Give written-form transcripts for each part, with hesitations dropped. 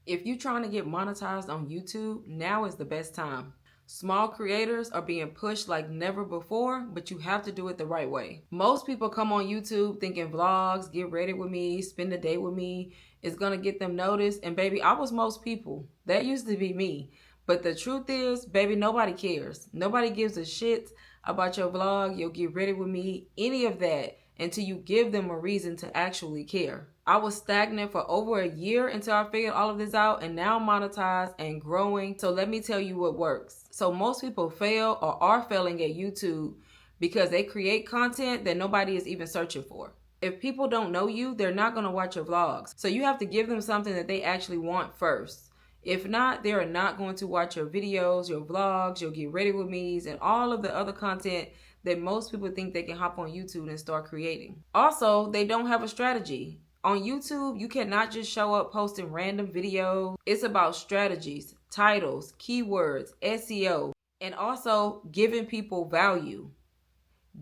If you're trying to get monetized on YouTube, now is the best time. Small creators are being pushed like never before, but you have to do it the right way. Most people come on YouTube thinking vlogs, get ready with me, spend the day with me is gonna get them noticed. And baby, I was most people. That used to be me. But the truth is, baby, nobody cares. Nobody gives a shit about your vlog, your get ready with me, any of that, until you give them a reason to actually care. I was stagnant for over a year until I figured all of this out, and now I'm monetized and growing. So let me tell you what works. So most people fail or are failing at YouTube because they create content that nobody is even searching for. If people don't know you, they're not going to watch your vlogs. So you have to give them something that they actually want first. If not, they are not going to watch your videos, your vlogs, your get ready with me's, and all of the other content that most people think they can hop on YouTube and start creating. Also, they don't have a strategy. On YouTube, you cannot just show up posting random videos. It's about strategies, titles, keywords, SEO, and also giving people value.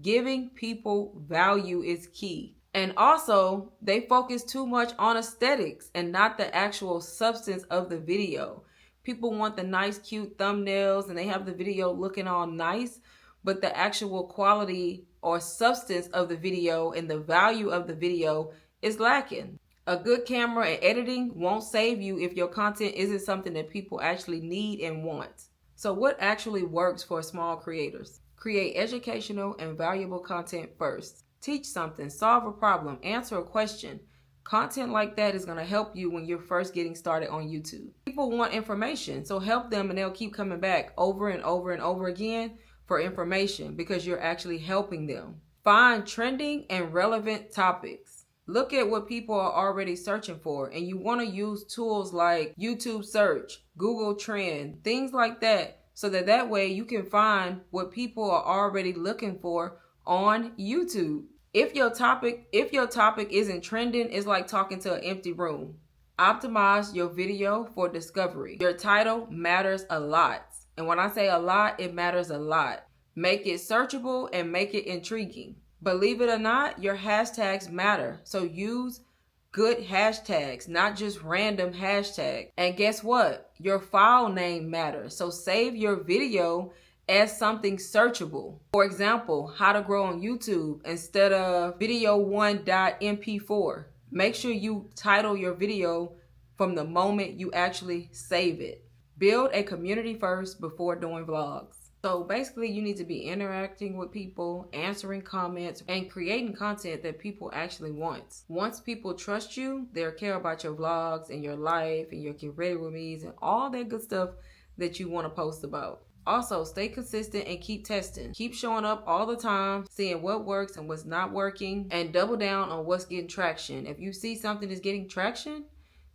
Giving people value is key. And also, they focus too much on aesthetics and not the actual substance of the video. People want the nice, cute thumbnails and they have the video looking all nice, but the actual quality or substance of the video and the value of the video is lacking. A good camera and editing won't save you if your content isn't something that people actually need and want. So what actually works for small creators? Create educational and valuable content first. Teach something, solve a problem, answer a question. Content like that is going to help you when you're first getting started on YouTube. People want information, so help them and they'll keep coming back over and over and over again for information because you're actually helping them. Find trending and relevant topics. Look at what people are already searching for, and you want to use tools like YouTube search, Google Trend, things like that, so that way you can find what people are already looking for on YouTube. If your topic isn't trending, it's like talking to an empty room. Optimize your video for discovery. Your title matters a lot. And when I say a lot, it matters a lot. Make it searchable and make it intriguing. Believe it or not, your hashtags matter. So use good hashtags, not just random hashtags. And guess what? Your file name matters. So save your video as something searchable. For example, how to grow on YouTube instead of video1.mp4. Make sure you title your video from the moment you actually save it. Build a community first before doing vlogs. So basically, you need to be interacting with people, answering comments, and creating content that people actually want. Once people trust you, they'll care about your vlogs and your life and your get ready with me's and all that good stuff that you want to post about. Also, stay consistent and keep testing. Keep showing up all the time, seeing what works and what's not working, and double down on what's getting traction. If you see something is getting traction,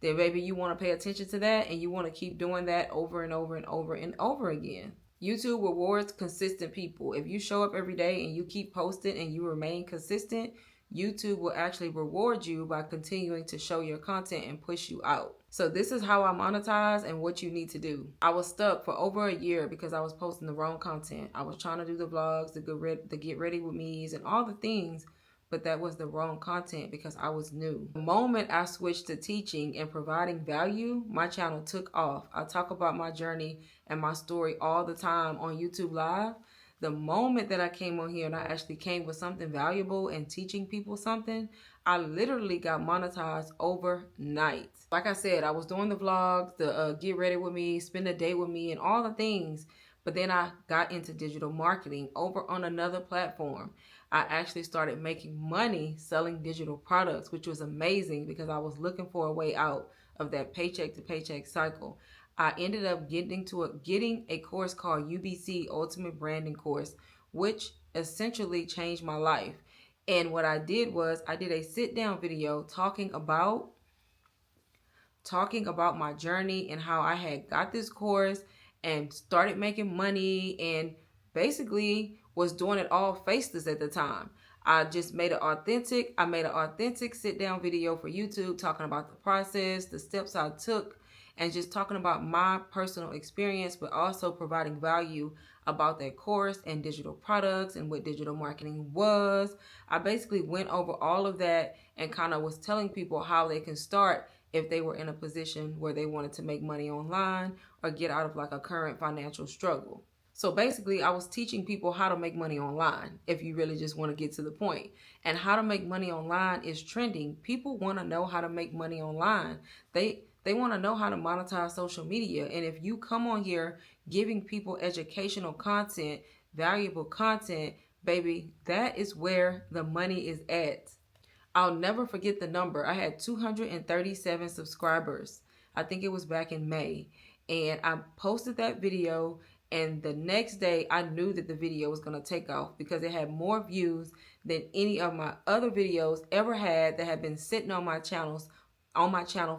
then maybe you want to pay attention to that and you want to keep doing that over and over and over and over again. YouTube rewards consistent people. If you show up every day and you keep posting and you remain consistent, YouTube will actually reward you by continuing to show your content and push you out. So this is how I monetize and what you need to do. I was stuck for over a year because I was posting the wrong content. I was trying to do the vlogs, the get ready with me's and all the things, but that was the wrong content because I was new. The moment I switched to teaching and providing value, my channel took off. I talk about my journey and my story all the time on YouTube Live. The moment that I came on here and I actually came with something valuable and teaching people something, I literally got monetized overnight. Like I said, I was doing the vlogs, the get ready with me, spend a day with me, and all the things. But then I got into digital marketing over on another platform. I actually started making money selling digital products, which was amazing because I was looking for a way out of that paycheck to paycheck cycle. I ended up getting a course called UBC Ultimate Branding Course, which essentially changed my life. And what I did was I did a sit down video talking about my journey and how I had got this course and started making money and basically was doing it all faceless at the time. I just made an authentic sit down video for YouTube talking about the process, the steps I took, and just talking about my personal experience, but also providing value about that course and digital products and what digital marketing was. I basically went over all of that and kind of was telling people how they can start if they were in a position where they wanted to make money online or get out of like a current financial struggle. So basically, I was teaching people how to make money online, if you really just want to get to the point. And how to make money online is trending. People want to know how to make money online. They want to know how to monetize social media. And if you come on here giving people educational content, valuable content, baby, that is where the money is at. I'll never forget the number. I had 237 subscribers. I think it was back in May. And I posted that video, and the next day I knew that the video was going to take off because it had more views than any of my other videos ever had that had been sitting on my channel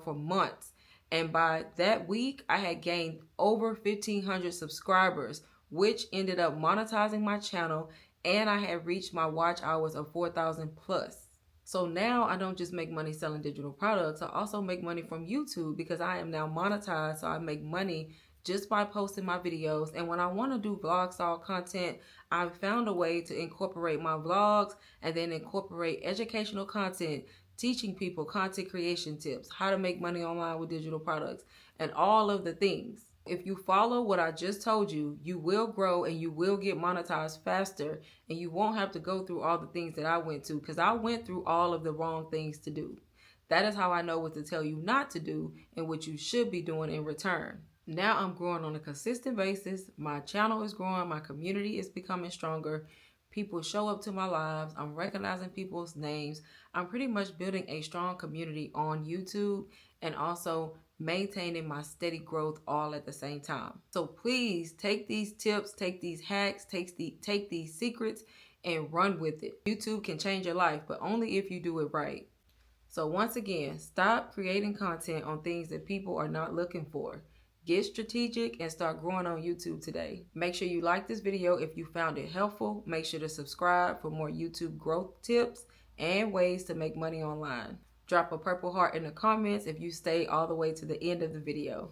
for months. And by that week, I had gained over 1,500 subscribers, which ended up monetizing my channel, and I had reached my watch hours of 4,000 plus. So now I don't just make money selling digital products. I also make money from YouTube because I am now monetized. So I make money just by posting my videos. And when I want to do vlog style content, I've found a way to incorporate my vlogs and then incorporate educational content, teaching people content creation tips, how to make money online with digital products, and all of the things. If you follow what I just told you, you will grow and you will get monetized faster, and you won't have to go through all the things that I went to, because I went through all of the wrong things to do. That is how I know what to tell you not to do and what you should be doing in return. Now I'm growing on a consistent basis. My channel is growing. My community is becoming stronger. People show up to my lives. I'm recognizing people's names. I'm pretty much building a strong community on YouTube and also maintaining my steady growth all at the same time. So please take these tips, take these hacks, take these secrets and run with it. YouTube can change your life, but only if you do it right. So once again, stop creating content on things that people are not looking for. Get strategic and start growing on YouTube today. Make sure you like this video if you found it helpful. Make sure to subscribe for more YouTube growth tips and ways to make money online. Drop a purple heart in the comments if you stayed all the way to the end of the video.